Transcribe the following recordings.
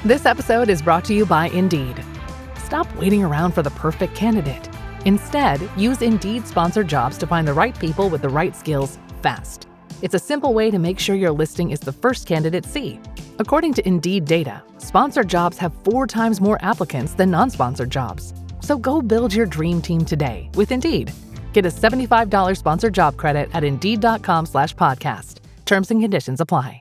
This episode is brought to you by Indeed. Stop waiting around for the perfect candidate. Instead, use Indeed sponsored jobs to find the right people with the right skills fast. It's a simple way to make sure your listing is the first candidates see. According to Indeed data, sponsored jobs have 4 times more applicants than non-sponsored jobs. So go build your dream team today with Indeed. Get a $75 sponsored job credit at Indeed.com/podcast. Terms and conditions apply.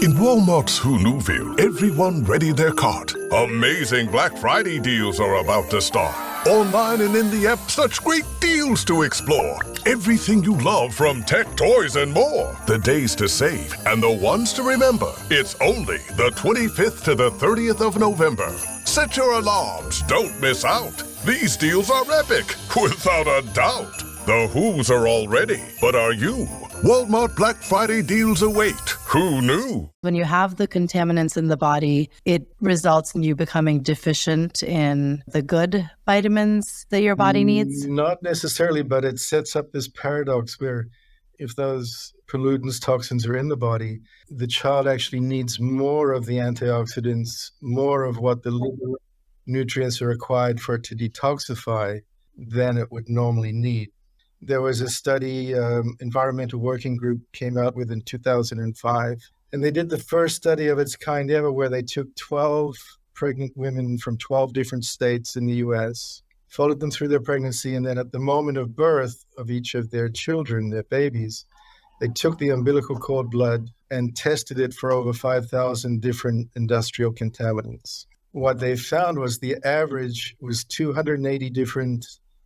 In Walmart's Hoonuville, everyone ready their cart. Amazing Black Friday deals are about to start. Online and in the app, such great deals to explore. Everything you love from tech, toys, and more. The days to save and the ones to remember. It's only the 25th to the 30th of November. Set your alarms. Don't miss out. These deals are epic, without a doubt. The Who's are all ready, but are you? Walmart Black Friday deals await. Who knew? When you have the contaminants in the body, it results in you becoming deficient in the good vitamins that your body needs? Not necessarily, but it sets up this paradox where if those pollutants, toxins are in the body, the child actually needs more of the antioxidants, more of what the liver nutrients are required for it to detoxify than it would normally need. There was a study, Environmental Working Group came out with in 2005, and they did the first study of its kind ever where they took 12 pregnant women from 12 different states in the US, followed them through their pregnancy, and then at the moment of birth of each of their children, their babies, they took the umbilical cord blood and tested it for over 5,000 different industrial contaminants. What they found was the average was 280 different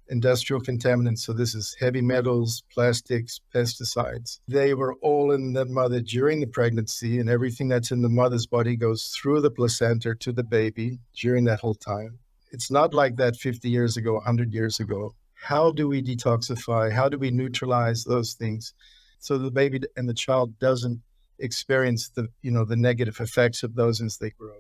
industrial contaminants. So this is heavy metals, plastics, pesticides. They were all in the mother during the pregnancy, and everything that's in the mother's body goes through the placenta to the baby during that whole time. It's not like that 50 years ago, 100 years ago. How do we detoxify? How do we neutralize those things so the baby and the child doesn't experience the negative effects of those as they grow?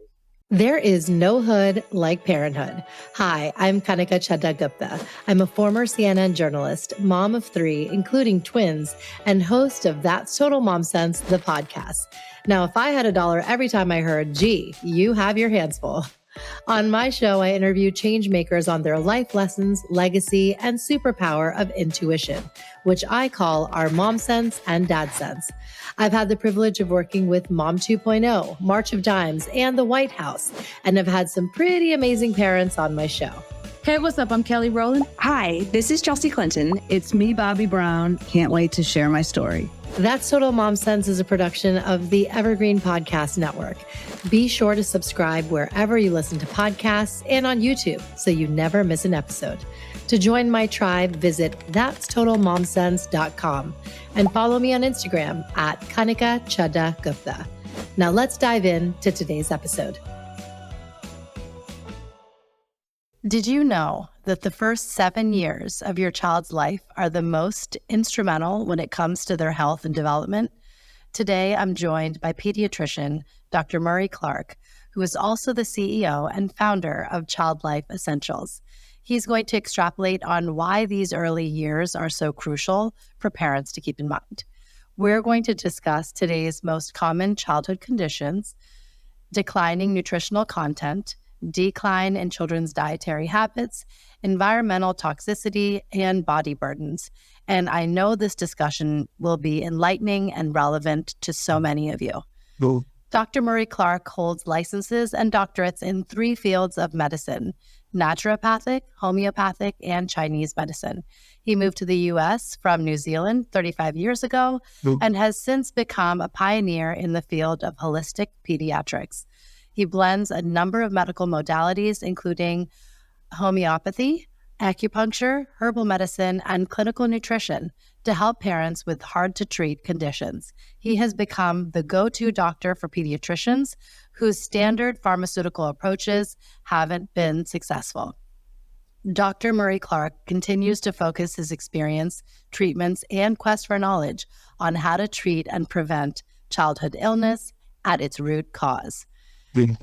There is no hood like parenthood. Hi, I'm Kanika Chadda-Gupta. I'm a former CNN journalist, mom of 3, including twins, and host of That's Total Mom Sense, the podcast. Now, if I had $1 every time I heard, gee, you have your hands full. On my show, I interview change makers on their life lessons, legacy, and superpower of intuition, which I call our Mom Sense and Dad Sense. I've had the privilege of working with Mom 2.0, March of Dimes, and the White House, and have had some pretty amazing parents on my show. Hey, what's up? I'm Kelly Rowland. Hi, this is Chelsea Clinton. It's me, Bobby Brown. Can't wait to share my story. That's Total Mom Sense is a production of the Evergreen Podcast Network. Be sure to subscribe wherever you listen to podcasts and on YouTube so you never miss an episode. To join my tribe, visit that'stotalmomsense.com and follow me on Instagram at Kanika Chadda-Gupta. Now let's dive into today's episode. Did you know that the first 7 years of your child's life are the most instrumental when it comes to their health and development? Today, I'm joined by pediatrician Dr. Murray Clarke, who is also the CEO and founder of ChildLife Essentials. He's going to extrapolate on why these early years are so crucial for parents to keep in mind. We're going to discuss today's most common childhood conditions, declining nutritional content, decline in children's dietary habits, environmental toxicity, and body burdens. And I know this discussion will be enlightening and relevant to so many of you. Well, Dr. Murray Clarke holds licenses and doctorates in 3 fields of medicine: naturopathic, homeopathic, and Chinese medicine. He moved to the U.S. from New Zealand 35 years ago and has since become a pioneer in the field of holistic pediatrics. He blends a number of medical modalities, including homeopathy, acupuncture, herbal medicine, and clinical nutrition to help parents with hard-to-treat conditions. He has become the go-to doctor for pediatricians whose standard pharmaceutical approaches haven't been successful. Dr. Murray Clarke continues to focus his experience, treatments, and quest for knowledge on how to treat and prevent childhood illness at its root cause.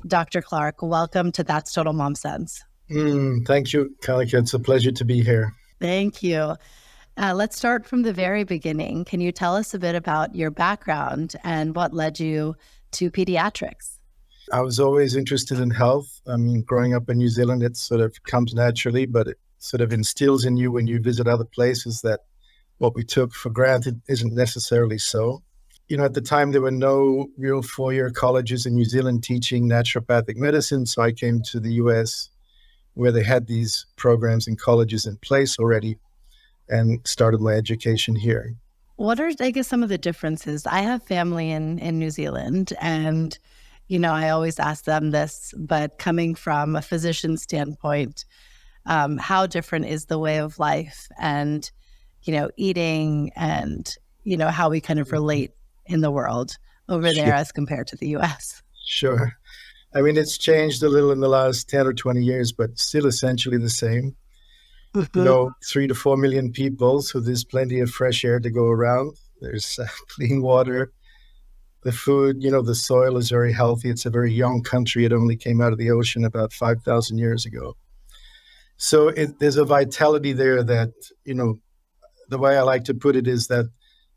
Dr. Clarke, welcome to That's Total Mom Sense. Thank you, Kanika. It's a pleasure to be here. Thank you. Let's start from the very beginning. Can you tell us a bit about your background and what led you to pediatrics? I was always interested in health. I mean, growing up in New Zealand, it sort of comes naturally, but it sort of instills in you when you visit other places that what we took for granted isn't necessarily so. At the time, there were no real four-year colleges in New Zealand teaching naturopathic medicine. So I came to the US where they had these programs and colleges in place already and started my education here. What are, I guess, some of the differences? I have family in New Zealand, and, I always ask them this, but coming from a physician standpoint, how different is the way of life and, eating and, how we kind of relate in the world over there as compared to the US? Sure. I mean, it's changed a little in the last 10 or 20 years, but still essentially the same. 3 to 4 million people, so there's plenty of fresh air to go around. There's clean water. The food, the soil is very healthy. It's a very young country. It only came out of the ocean about 5,000 years ago. So there's a vitality there that, the way I like to put it is that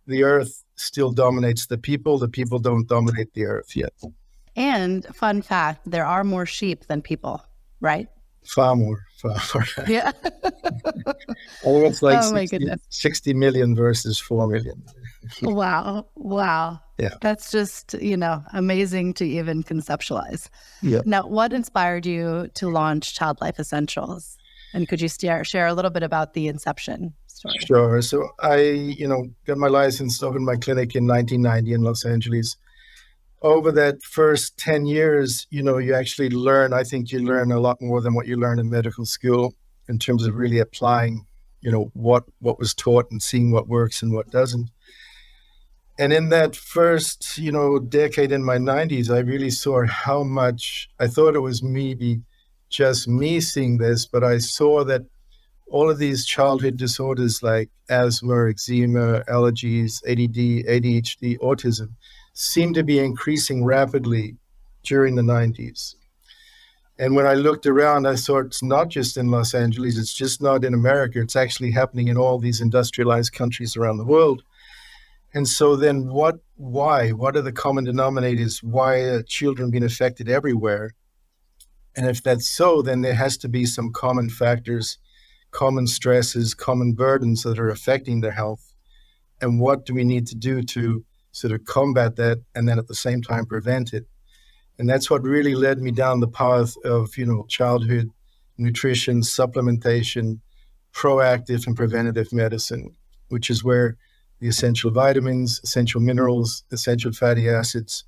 the earth still dominates the people. The people don't dominate the earth yet. And fun fact, there are more sheep than people, right? Far more. Yeah. Although it's like my goodness. 60 million versus 4 million. Wow. Yeah. That's just, amazing to even conceptualize. Yeah. Now, what inspired you to launch ChildLife Essentials? And could you share a little bit about the inception story? Sure. So I, got my license, opened my clinic in 1990 in Los Angeles. Over that first 10 years, you actually learn, I think you learn a lot more than what you learn in medical school in terms of really applying, what was taught and seeing what works and what doesn't. And in that first, decade in my 90s, I really saw how much, I thought it was maybe just me seeing this, but I saw that all of these childhood disorders like asthma, eczema, allergies, ADD, ADHD, autism, seemed to be increasing rapidly during the 90s. And when I looked around, I saw it's not just in Los Angeles, it's just not in America, it's actually happening in all these industrialized countries around the world. And so then why? What are the common denominators? Why are children being affected everywhere? And if that's so, then there has to be some common factors, common stresses, common burdens that are affecting their health. And what do we need to do to sort of combat that and then at the same time prevent it? And that's what really led me down the path of, childhood nutrition, supplementation, proactive and preventative medicine, which is where the essential vitamins, essential minerals, essential fatty acids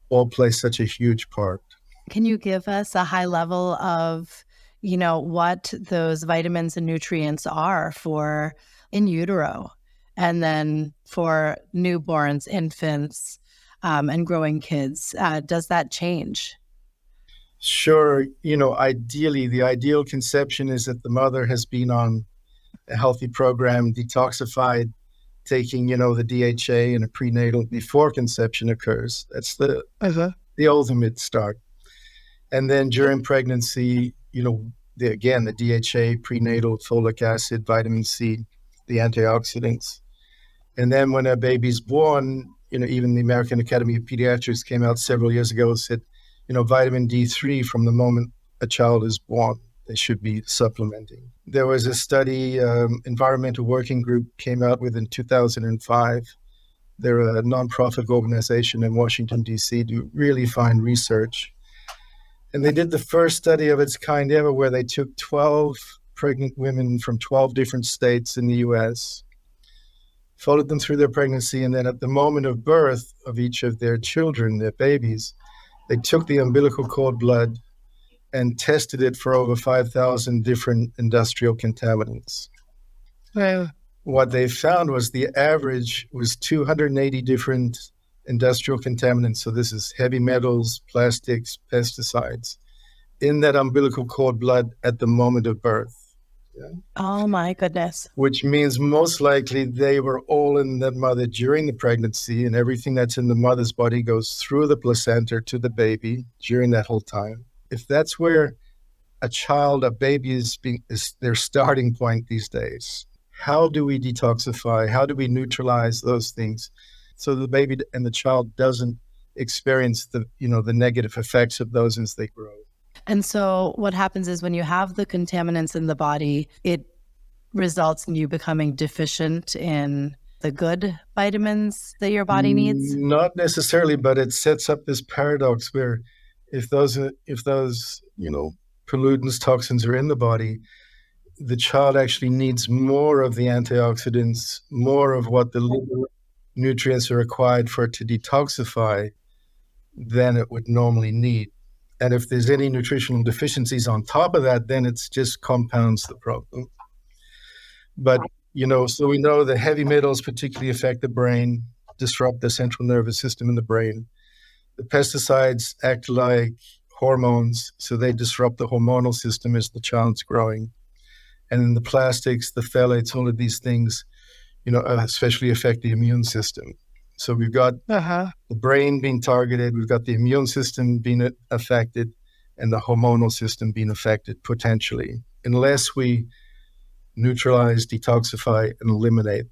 all play such a huge part. Can you give us a high level of, what those vitamins and nutrients are for in utero and then for newborns, infants, and growing kids? Does that change? Sure. Ideally, the ideal conception is that the mother has been on a healthy program, detoxified, taking, the DHA and a prenatal before conception occurs. That's the ultimate start. And then during pregnancy, the DHA, prenatal, folic acid, vitamin C, the antioxidants. And then when a baby's born, even the American Academy of Pediatrics came out several years ago and said, vitamin D3 from the moment a child is born, they should be supplementing. There was a study, Environmental Working Group came out with in 2005. They're a nonprofit organization in Washington, D.C., do really fine research. And they did the first study of its kind ever where they took 12 pregnant women from 12 different states in the U.S., followed them through their pregnancy, and then at the moment of birth of each of their children, their babies, they took the umbilical cord blood and tested it for over 5,000 different industrial contaminants. Wow. What they found was the average was 280 different industrial contaminants. So this is heavy metals, plastics, pesticides in that umbilical cord blood at the moment of birth. Yeah. Oh my goodness. Which means most likely they were all in the mother during the pregnancy, and everything that's in the mother's body goes through the placenta to the baby during that whole time. If that's where a baby is their starting point these days, how do we detoxify? How do we neutralize those things so the baby and the child doesn't experience the negative effects of those as they grow. And so what happens is when you have the contaminants in the body, it results in you becoming deficient in the good vitamins that your body needs? Not necessarily, but it sets up this paradox where if those pollutants, toxins are in the body, the child actually needs more of the antioxidants, more of what the liver nutrients are required for it to detoxify than it would normally need. And if there's any nutritional deficiencies on top of that, then it's just compounds the problem. But, so we know the heavy metals particularly affect the brain, disrupt the central nervous system in the brain. The pesticides act like hormones, so they disrupt the hormonal system as the child's growing. And then the plastics, the phthalates, all of these things, especially affect the immune system. So we've got the brain being targeted, we've got the immune system being affected, and the hormonal system being affected potentially, unless we neutralize, detoxify, and eliminate,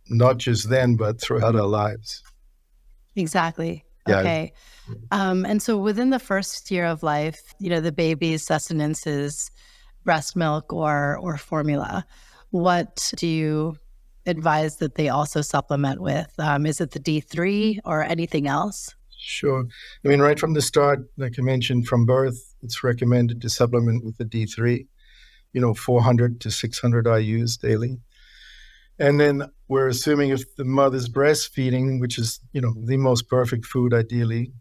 not just then, but throughout our lives. Exactly. Yeah. Okay. And so within the first year of life, the baby's sustenance is breast milk or formula. What do you advise that they also supplement with? Is it the D3 or anything else? Sure. I mean, right from the start, like I mentioned, from birth, it's recommended to supplement with the D3, 400 to 600 IUs daily. And then we're assuming if the mother's breastfeeding, which is, the most perfect food ideally,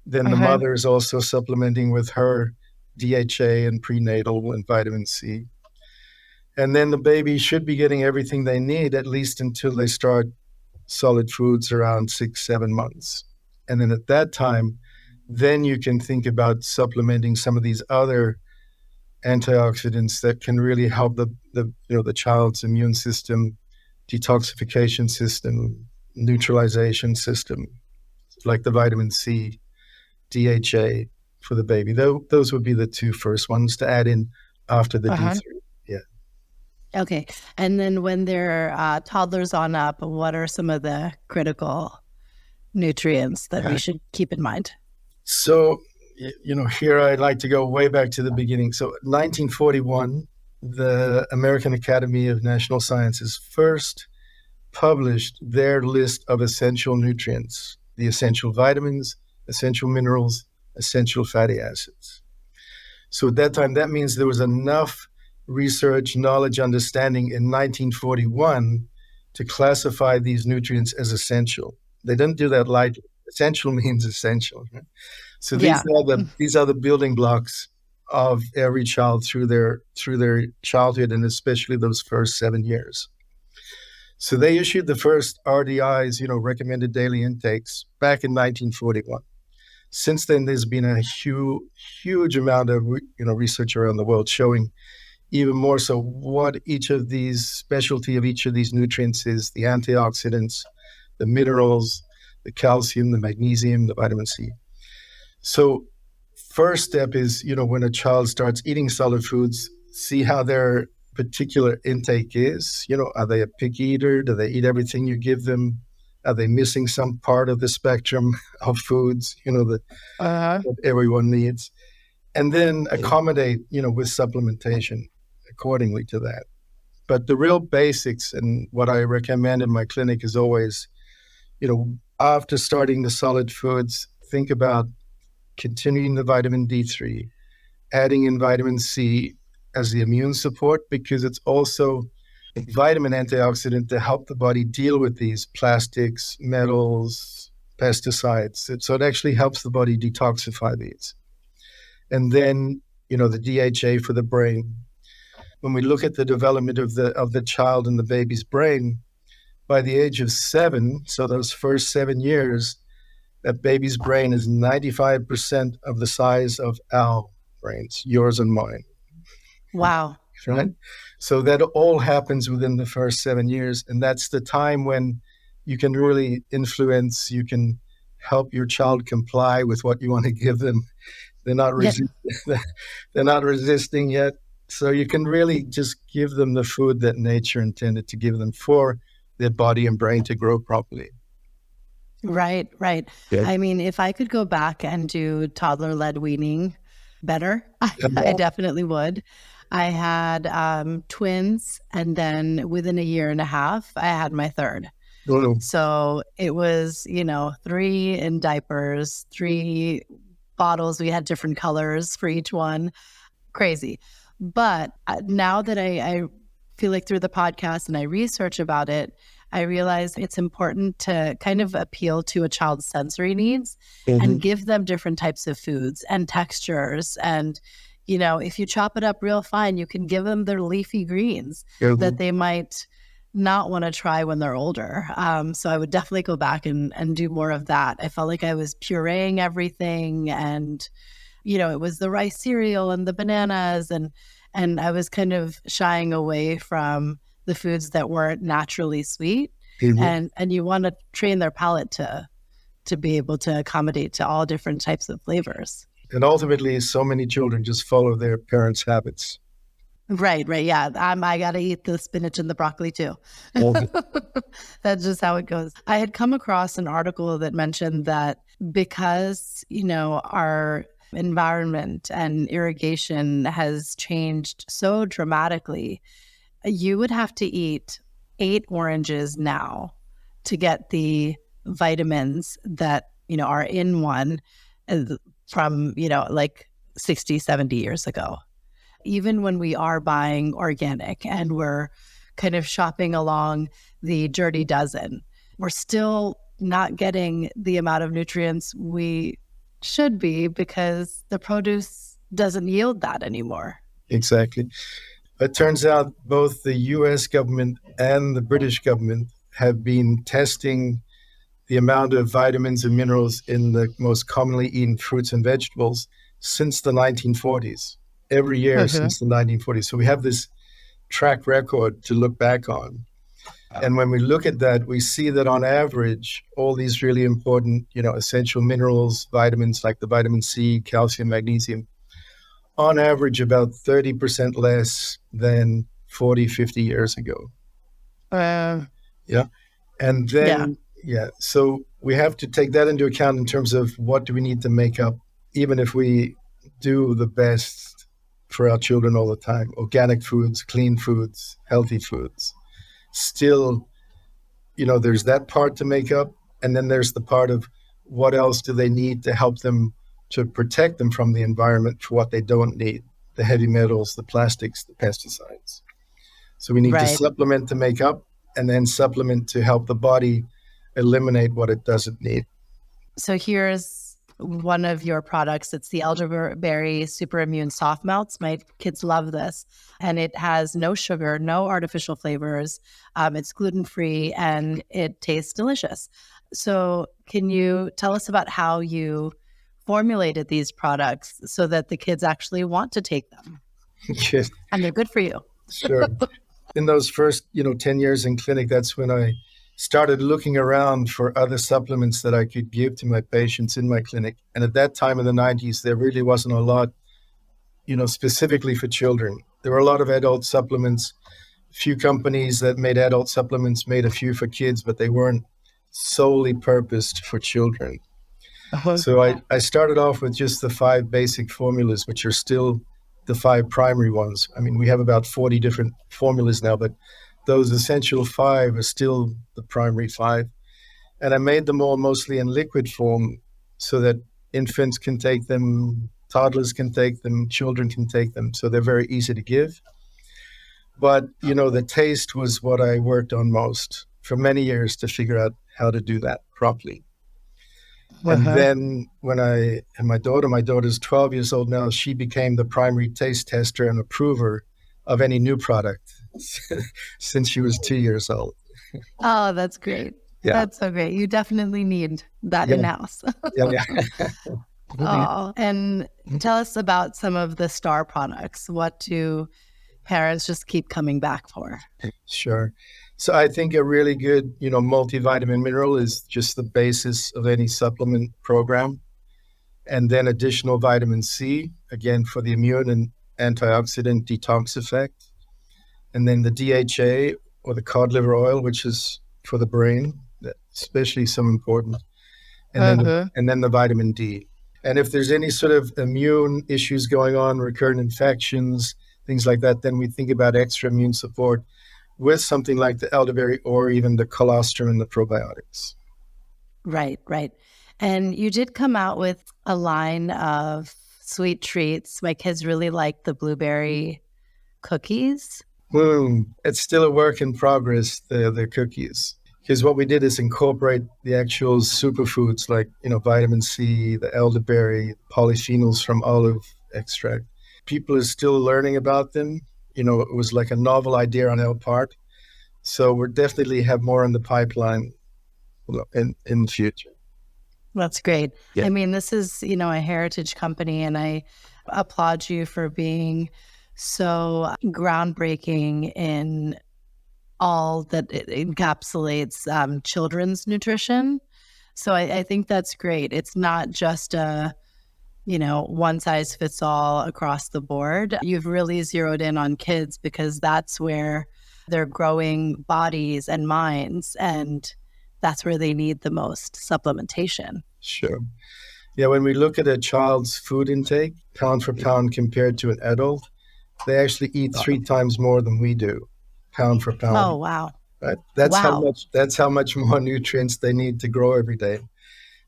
then the mother is also supplementing with her DHA and prenatal and vitamin C. And then the baby should be getting everything they need, at least until they start solid foods around 6-7 months. And then at that time, then you can think about supplementing some of these other antioxidants that can really help the child's immune system, detoxification system, neutralization system, like the vitamin C, DHA for the baby. Those would be the two first ones to add in after the D3. Yeah. Okay. And then when they're toddlers on up, what are some of the critical nutrients that we should keep in mind? So, here I'd like to go way back to the beginning. So 1941, the American Academy of National Sciences first published their list of essential nutrients, the essential vitamins, essential minerals, essential fatty acids. So at that time, that means there was enough research, knowledge, understanding in 1941 to classify these nutrients as essential. They didn't do that lightly. Essential means essential. Right? So these are the building blocks of every child through their childhood, and especially those first 7 years. So they issued the first RDIs, recommended daily intakes, back in 1941. Since then, there's been a huge amount of research around the world showing even more so what each of these specialty of each of these nutrients is: the antioxidants, the minerals, the calcium, the magnesium, the vitamin C. So first step is, when a child starts eating solid foods, see how their particular intake is. Are they a picky eater? Do they eat everything you give them? Are they missing some part of the spectrum of foods, that everyone needs? And then accommodate, with supplementation accordingly to that. But the real basics, and what I recommend in my clinic, is always, after starting the solid foods, think about continuing the vitamin D3, adding in vitamin C as the immune support, because it's also a vitamin antioxidant to help the body deal with these plastics, metals, pesticides. So it actually helps the body detoxify these. And then, the DHA for the brain. When we look at the development of the child and the baby's brain, by the age of 7, so those first 7 years, that baby's brain is 95% of the size of our brains, yours and mine. Wow. Right? So that all happens within the first 7 years. And that's the time when you can really influence, you can help your child comply with what you want to give them. They're not they're not resisting yet. So you can really just give them the food that nature intended to give them for their body and brain to grow properly. Right, right. Yeah. I mean, if I could go back and do toddler-led weaning better, I definitely would. I had twins, and then within a year and a half, I had my third. No. So it was, 3 in diapers, 3 bottles. We had different colors for each one. Crazy. But now that I feel like through the podcast and I research about it, I realize it's important to kind of appeal to a child's sensory needs and give them different types of foods and textures. And, if you chop it up real fine, you can give them their leafy greens that they might not want to try when they're older. So I would definitely go back and do more of that. I felt like I was pureeing everything, and, it was the rice cereal and the bananas, and I was kind of shying away from the foods that weren't naturally sweet. And you want to train their palate to be able to accommodate to all different types of flavors. And ultimately, so many children just follow their parents' habits. Right. Yeah. I got to eat the spinach and the broccoli too. That's just how it goes. I had come across an article that mentioned that because, our environment and irrigation has changed so dramatically, you would have to eat 8 oranges now to get the vitamins that, are in one from, like 60, 70 years ago. Even when we are buying organic and we're kind of shopping along the dirty dozen, we're still not getting the amount of nutrients we should be because the produce doesn't yield that anymore. Exactly. It turns out both the US government and the British government have been testing the amount of vitamins and minerals in the most commonly eaten fruits and vegetables since the 1940s. Every year since the 1940s. So we have this track record to look back on. And when we look at that, we see that on average, all these really important, essential minerals, vitamins like the vitamin C, calcium, magnesium, on average about 30% less than 40, 50 years ago. Yeah. And then, so we have to take that into account in terms of what do we need to make up, even if we do the best for our children all the time, organic foods, clean foods, healthy foods. Still, there's that part to make up. And then there's the part of what else do they need to help them to protect them from the environment for what they don't need, the heavy metals, the plastics, the pesticides. So we need to supplement to make up and then supplement to help the body eliminate what it doesn't need. So here's one of your products. It's the elderberry super immune soft melts. My kids love this, and it has no sugar, no artificial flavors. It's gluten-free and it tastes delicious. So can you tell us about how you formulated these products so that the kids actually want to take them? Yes. And they're good for you. Sure. In those first, 10 years in clinic, that's when I started looking around for other supplements that I could give to my patients in my clinic. And at that time in the 90s, there really wasn't a lot, specifically for children. There were a lot of adult supplements. A few companies that made adult supplements made a few for kids, but they weren't solely purposed for children. So I started off with just the 5 basic formulas, which are still the 5 primary ones. I mean, we have about 40 different formulas now, but those essential 5 are still the primary 5. And I made them all mostly in liquid form so that infants can take them, toddlers can take them, children can take them. So they're very easy to give. But, the taste was what I worked on most for many years to figure out how to do that properly. And then when my daughter's 12 years old now, she became the primary taste tester and approver of any new product since she was 2 years old. Oh, that's great. Yeah. That's so great. You definitely need that in-house. Yeah. Oh, and tell us about some of the star products. What do parents just keep coming back for? Sure. So I think a really good, multivitamin mineral is just the basis of any supplement program. And then additional vitamin C, again, for the immune and antioxidant detox effect. And then the DHA or the cod liver oil, which is for the brain, that's especially so important. and then the vitamin D. And if there's any sort of immune issues going on, recurrent infections, things like that, then we think about extra immune support with something like the elderberry or even the colostrum and the probiotics. Right, right. And you did come out with a line of sweet treats. My kids really like the blueberry cookies. It's still a work in progress, the cookies. Because what we did is incorporate the actual superfoods like, vitamin C, the elderberry, polyphenols from olive extract. People are still learning about them. It was like a novel idea on our part. So we'll definitely have more in the pipeline in the future. That's great. Yeah. I mean, this is, a heritage company, and I applaud you for being so groundbreaking in all that it encapsulates children's nutrition. So I think that's great. It's not just a, one size fits all across the board. You've really zeroed in on kids because that's where they're growing bodies and minds, and that's where they need the most supplementation. Sure. Yeah, when we look at a child's food intake, pound for pound compared to an adult, they actually eat 3 times more than we do, pound for pound. Oh, wow. Right? That's Wow. how much more nutrients they need to grow every day.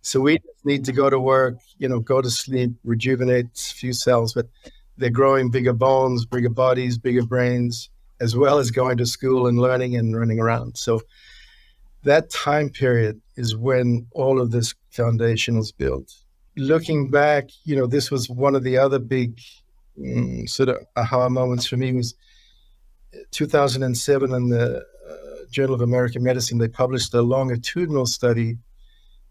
So we just need to go to work, go to sleep, rejuvenate a few cells, but they're growing bigger bones, bigger bodies, bigger brains, as well as going to school and learning and running around. So that time period is when all of this foundation was built. Looking back, this was one of the other big sort of aha moments for me was 2007 in the Journal of American Medicine. They published a longitudinal study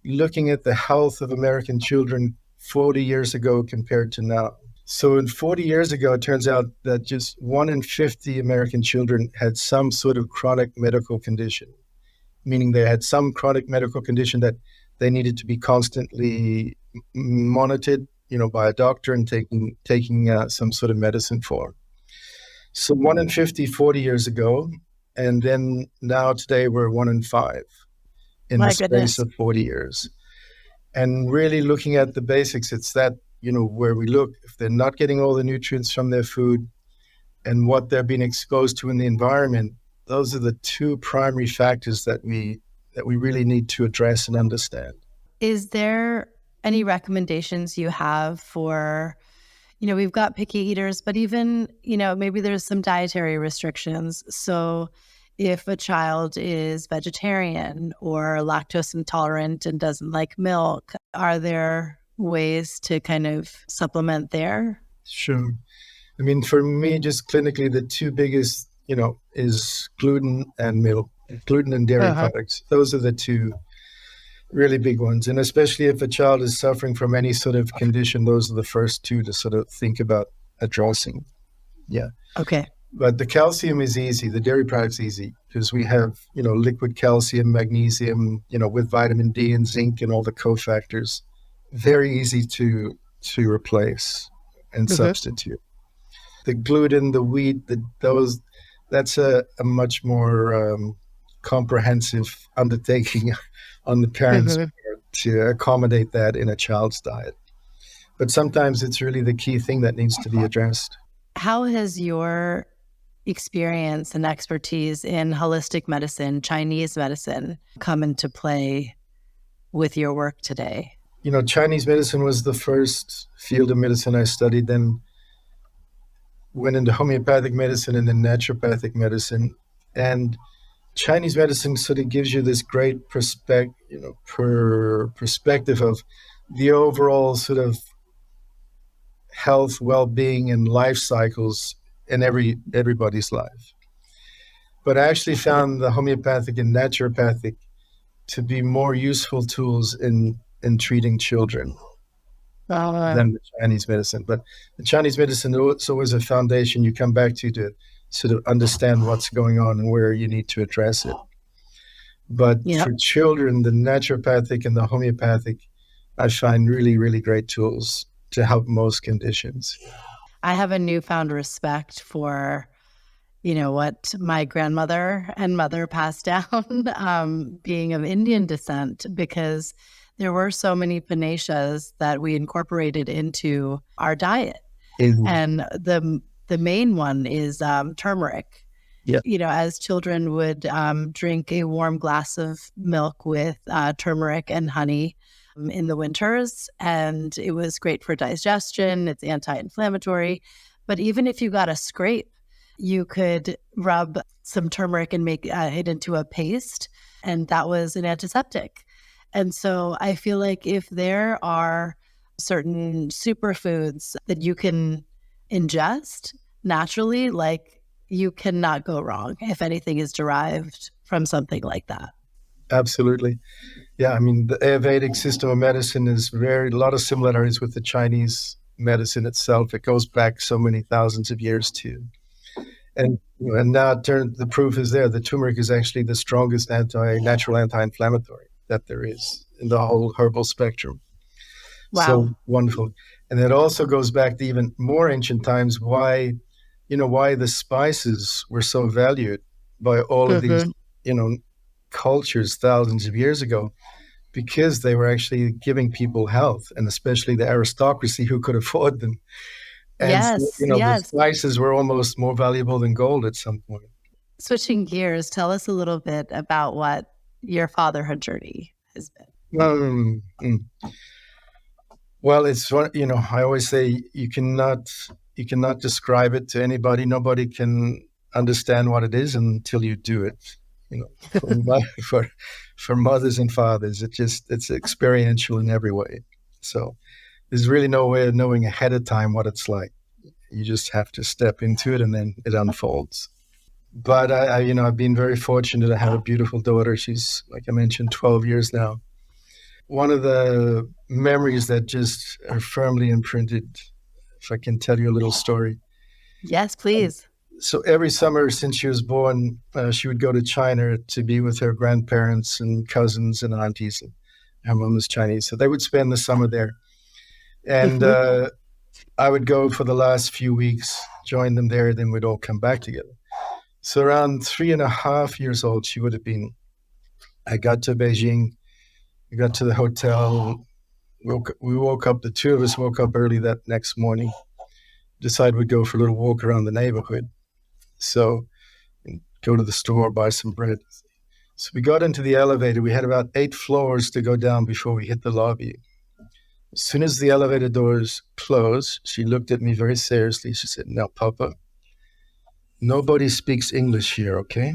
looking at the health of American children 40 years ago compared to now. So in 40 years ago, it turns out that just 1 in 50 American children had some sort of chronic medical condition, meaning they had some chronic medical condition that they needed to be constantly monitored, by a doctor and taking some sort of medicine for. So 1 in 50, 40 years ago, and then now today we're 1 in 5 in My the space goodness. of 40 years. And really looking at the basics, it's that, where we look, if they're not getting all the nutrients from their food and what they're being exposed to in the environment, those are the 2 primary factors that we really need to address and understand. Is there any recommendations you have for, we've got picky eaters, but even, maybe there's some dietary restrictions. So if a child is vegetarian or lactose intolerant and doesn't like milk, are there ways to kind of supplement there? Sure. I mean, for me, just clinically, the 2 biggest, is gluten and milk, gluten and dairy products. Those are the 2 really big ones. And especially if a child is suffering from any sort of condition, those are the first 2 to sort of think about addressing. Yeah. Okay. But the calcium is easy. The dairy product's easy because we have, liquid calcium, magnesium, with vitamin D and zinc and all the cofactors. Very easy to replace and substitute. The gluten, the wheat, that's a much more comprehensive undertaking on the parents' part to accommodate that in a child's diet. But sometimes it's really the key thing that needs to be addressed. How has your experience and expertise in holistic medicine, Chinese medicine, come into play with your work today? Chinese medicine was the first field of medicine I studied, then went into homeopathic medicine and then naturopathic medicine. And Chinese medicine sort of gives you this great perspective of the overall sort of health, well-being, and life cycles in everybody's life. But I actually found the homeopathic and naturopathic to be more useful tools in treating children than the Chinese medicine. But the Chinese medicine, it's always a foundation you come back to sort of understand what's going on and where you need to address it. But for children, the naturopathic and the homeopathic, I find really, really great tools to help most conditions. I have a newfound respect for, what my grandmother and mother passed down, being of Indian descent, because there were so many panacea that we incorporated into our diet. Mhm. And the main one is turmeric. Yeah. As children would drink a warm glass of milk with turmeric and honey in the winters, and it was great for digestion. It's anti-inflammatory. But even if you got a scrape, you could rub some turmeric and make it into a paste, and that was an antiseptic. And so I feel like if there are certain superfoods that you can ingest naturally, like, you cannot go wrong if anything is derived from something like that. Absolutely. Yeah, I mean, the Ayurvedic system of medicine is a lot of similarities with the Chinese medicine itself. It goes back so many thousands of years too. And now the proof is there. The turmeric is actually the strongest natural anti-inflammatory that there is in the whole herbal spectrum. Wow. So wonderful. And it also goes back to even more ancient times, why the spices were so valued by all of these, cultures thousands of years ago, because they were actually giving people health, and especially the aristocracy who could afford them. And Yes, the yes. spices were almost more valuable than gold at some point. Switching gears, tell us a little bit about what your fatherhood journey has been. Well, it's I always say you cannot describe it to anybody. Nobody can understand what it is until you do it. For mothers and fathers, it's experiential in every way. So there's really no way of knowing ahead of time what it's like. You just have to step into it, and then it unfolds. But I've been very fortunate to have a beautiful daughter. She's, like I mentioned, 12 years now. One of the memories that just are firmly imprinted, if I can tell you a little story. Yes, please. So every summer since she was born, she would go to China to be with her grandparents and cousins and aunties. And her mom was Chinese, so they would spend the summer there. And I would go for the last few weeks, join them there, then we'd all come back together. So around 3.5 years old, she would have been. I got to Beijing. We got to the hotel. We woke up. The two of us woke up early that next morning. Decided we'd go for a little walk around the neighborhood. So go to the store, buy some bread. So we got into the elevator. We had about 8 floors to go down before we hit the lobby. As soon as the elevator doors closed, she looked at me very seriously. She said, "Now, Papa, nobody speaks English here, okay?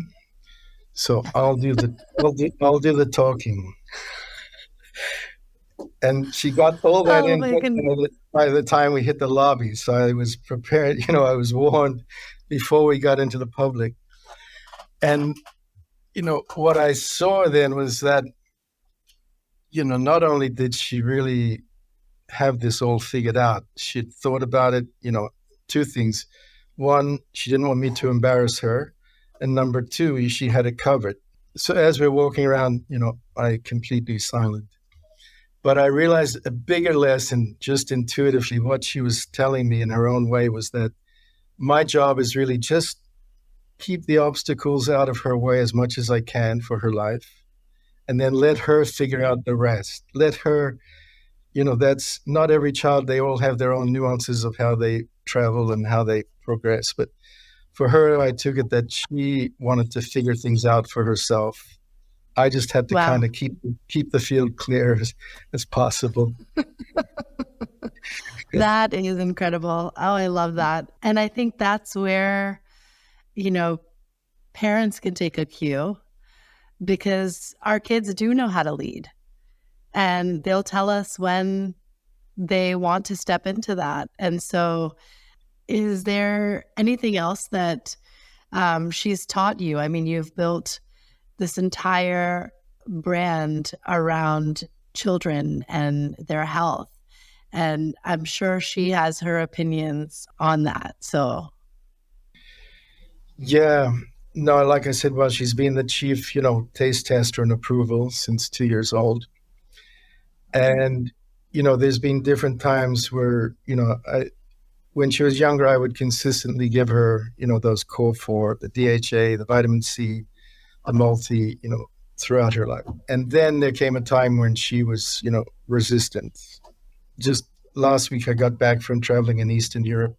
So I'll do the talking." And she got all that Oh in my goodness. by the time we hit the lobby. So I was prepared, I was warned before we got into the public. And, what I saw then was that, not only did she really have this all figured out, she'd thought about it, 2 things. One, she didn't want me to embarrass her. And number 2, she had it covered. So as we're walking around, I completely silent. But I realized a bigger lesson, just intuitively, what she was telling me in her own way was that my job is really just keep the obstacles out of her way as much as I can for her life, and then let her figure out the rest. Let her, that's not every child. They all have their own nuances of how they travel and how they progress. But for her, I took it that she wanted to figure things out for herself. I just had to kind of keep the field clear as possible. That is incredible. Oh, I love that. And I think that's where, parents can take a cue, because our kids do know how to lead, and they'll tell us when they want to step into that. And so is there anything else that she's taught you? I mean, you've built this entire brand around children and their health, and I'm sure she has her opinions on that. So, yeah, no, like I said, well, she's been the chief, taste tester and approval since 2 years old. And, there's been different times where, when she was younger, I would consistently give her, those core 4, the DHA, the vitamin C, the multi, throughout her life. And then there came a time when she was, resistant. Just last week, I got back from traveling in Eastern Europe.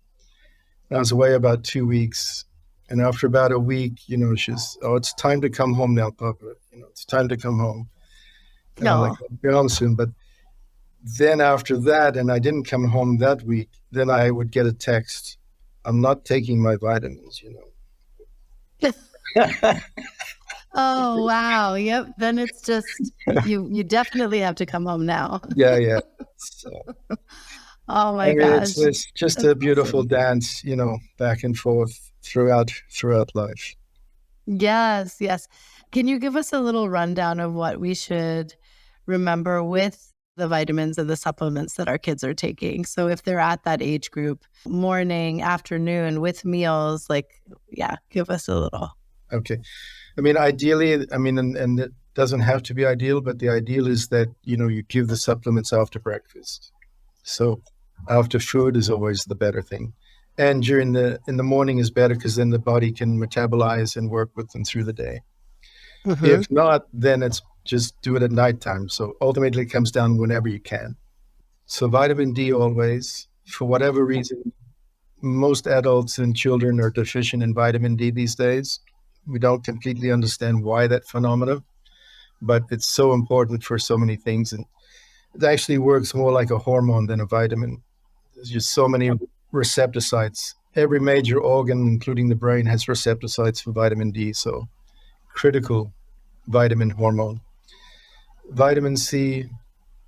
I was away about 2 weeks. And after about a week, she's, oh, it's time to come home now, Papa. It's time to come home. And I'm like, No. I'll be home soon. But then after that, and I didn't come home that week, then I would get a text. I'm not taking my vitamins. Oh, wow. Yep. Then it's just, you definitely have to come home now. Yeah. So, Oh my gosh. it's just That's a beautiful awesome. dance, back and forth throughout life. Yes. Can you give us a little rundown of what we should remember with the vitamins and the supplements that our kids are taking? So if they're at that age group, morning, afternoon, with meals, give us a little. Okay. Ideally, and it doesn't have to be ideal, but the ideal is that, you give the supplements after breakfast. So after food is always the better thing. And in the morning is better because then the body can metabolize and work with them through the day. Mm-hmm. If not, then it's just do it at nighttime. So ultimately it comes down whenever you can. So vitamin D always, for whatever reason, most adults and children are deficient in vitamin D these days. We don't completely understand why that phenomena, but it's so important for so many things. And it actually works more like a hormone than a vitamin. There's just so many receptor sites. Every major organ, including the brain, has receptor sites for vitamin D. So critical vitamin hormone. Vitamin C,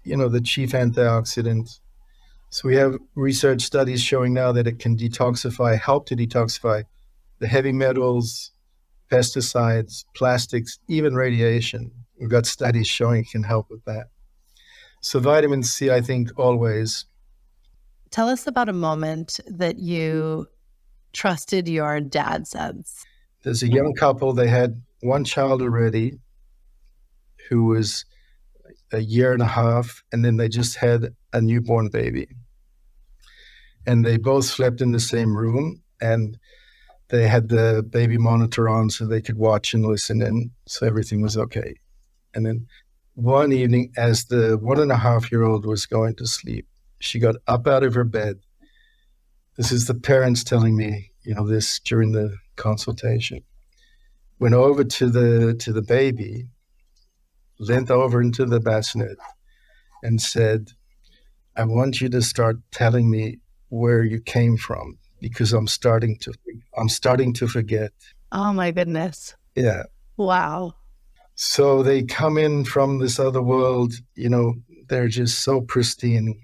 the chief antioxidant. So we have research studies showing now that it can help to detoxify the heavy metals, pesticides, plastics, even radiation. We've got studies showing it can help with that. So vitamin C, I think, always. Tell us about a moment that you trusted your dad sense. There's a young couple, they had one child already who was a year and a half, and then they just had a newborn baby. And they both slept in the same room, and they had the baby monitor on so they could watch and listen in, so everything was okay. And then one evening, as the 1.5-year-old was going to sleep, she got up out of her bed. This is the parents telling me, this during the consultation. Went over to the baby, leant over into the bassinet, and said, "I want you to start telling me where you came from because I'm starting to forget." Oh my goodness. Yeah. Wow. So they come in from this other world, they're just so pristine.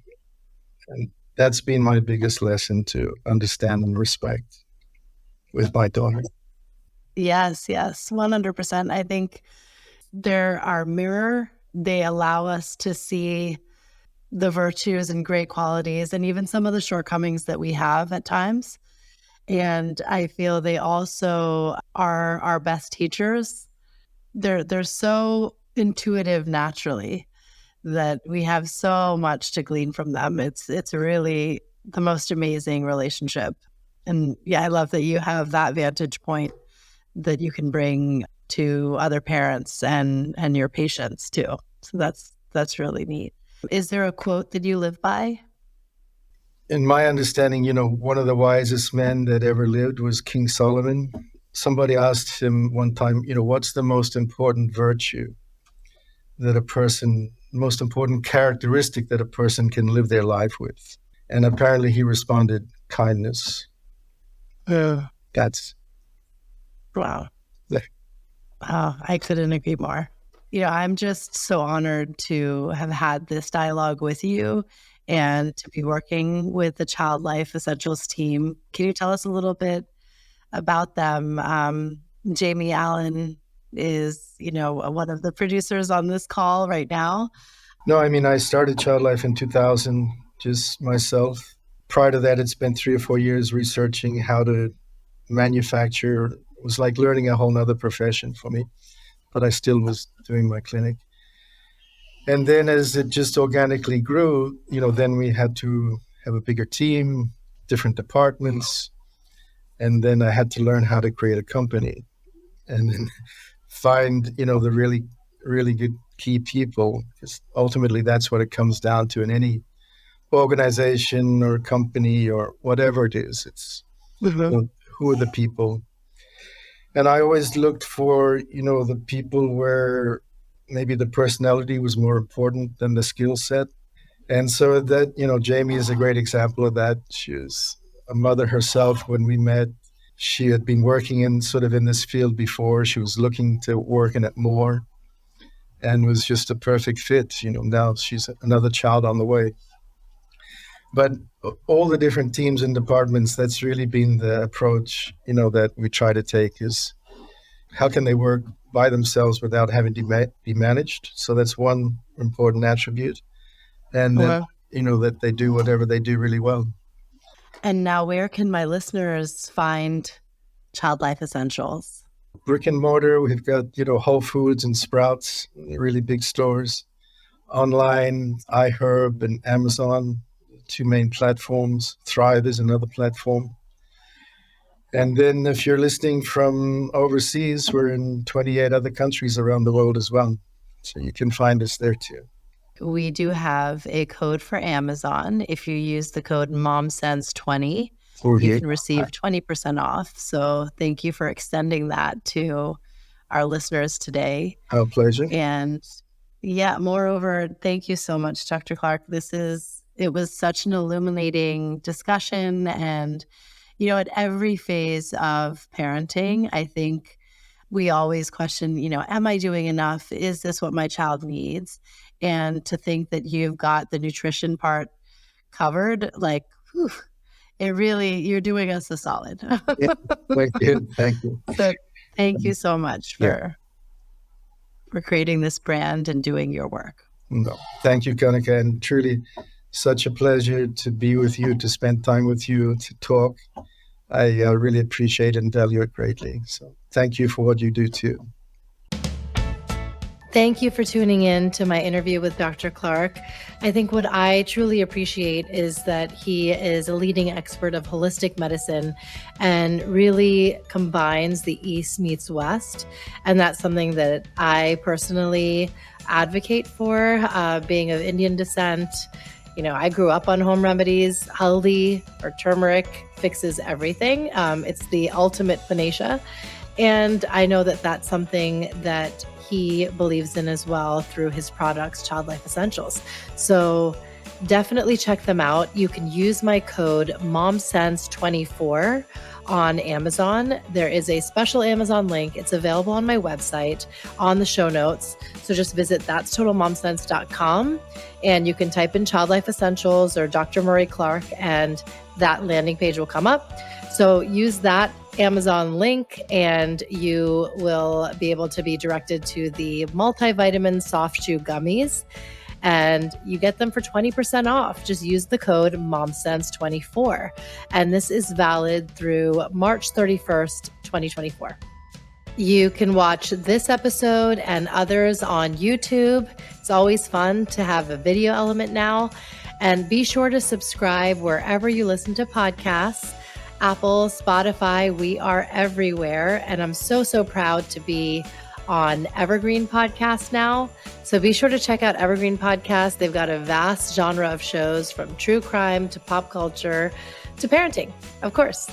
And that's been my biggest lesson, to understand and respect with my daughter. Yes, 100%. I think they're our mirror. They allow us to see the virtues and great qualities and even some of the shortcomings that we have at times. And I feel they also are our best teachers. They're so intuitive naturally that we have so much to glean from them. It's really the most amazing relationship. And yeah, I love that you have that vantage point that you can bring to other parents and your patients too. So that's really neat. Is there a quote that you live by? In my understanding, one of the wisest men that ever lived was King Solomon. Somebody asked him one time, what's the most important virtue most important characteristic that a person can live their life with? And apparently he responded, kindness. That's Wow. Yeah. Oh, I couldn't agree more. I'm just so honored to have had this dialogue with you and to be working with the ChildLife Essentials team. Can you tell us a little bit about them? Jamie Allen is, one of the producers on this call right now. No, I started ChildLife in 2000, just myself. Prior to that, it's been 3 or 4 years researching how to manufacture. It was like learning a whole nother profession for me, but I still was doing my clinic. And then as it just organically grew, then we had to have a bigger team, different departments. And then I had to learn how to create a company and then find, the really really good key people, because ultimately that's what it comes down to in any organization or company or whatever it is. It's who are the people. And I always looked for, the people where maybe the personality was more important than the skill set. And so that, Jamie is a great example of that. She was a mother herself when we met. She had been working in this field before. She was looking to work in it more and was just a perfect fit. Now she's another child on the way. But all the different teams and departments, that's really been the approach, that we try to take is how can they work by themselves without having to be managed? So that's one important attribute. And then, that they do whatever they do really well. And now where can my listeners find ChildLife Essentials? Brick and mortar, we've got, Whole Foods and Sprouts, really big stores. Online, iHerb and Amazon, two main platforms. Thrive is another platform. And then if you're listening from overseas, we're in 28 other countries around the world as well. So you can find us there too. We do have a code for Amazon. If you use the code MomSense20, you can receive 20% off. So thank you for extending that to our listeners today. Our pleasure. And moreover, thank you so much, Dr. Clarke. It was such an illuminating discussion. And, at every phase of parenting, I think we always question, am I doing enough? Is this what my child needs? And to think that you've got the nutrition part covered, you're doing us a solid. Thank you. Thank you. So thank you so much for creating this brand and doing your work. No, thank you, Kanika, and truly such a pleasure to be with you, to spend time with you, to talk. I really appreciate and value it greatly. So thank you for what you do too. Thank you for tuning in to my interview with Dr. Clarke. I think what I truly appreciate is that he is a leading expert of holistic medicine and really combines the East meets West. And that's something that I personally advocate for, being of Indian descent. I grew up on home remedies. Haldi or turmeric fixes everything. It's the ultimate panacea. And I know that that's something that he believes in as well through his products, ChildLife Essentials. So definitely check them out. You can use my code MomSense24 on Amazon. There is a special Amazon link. It's available on my website on the show notes. So just visit that'stotalmomsense.com and you can type in ChildLife Essentials or Dr. Murray Clarke and that landing page will come up. So use that Amazon link and you will be able to be directed to the multivitamin soft chew gummies and you get them for 20% off. Just use the code MomSense24. And this is valid through March 31st, 2024. You can watch this episode and others on YouTube. It's always fun to have a video element now. And be sure to subscribe wherever you listen to podcasts. Apple, Spotify, we are everywhere. And I'm so proud to be on Evergreen Podcast now. So be sure to check out Evergreen Podcast. They've got a vast genre of shows from true crime to pop culture to parenting, of course.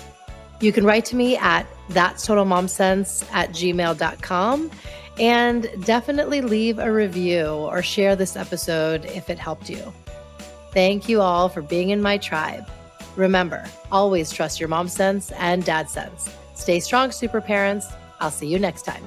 You can write to me at that'stotalmomsense@gmail.com and definitely leave a review or share this episode if it helped you. Thank you all for being in my tribe. Remember, always trust your mom sense and dad sense. Stay strong, super parents. I'll see you next time.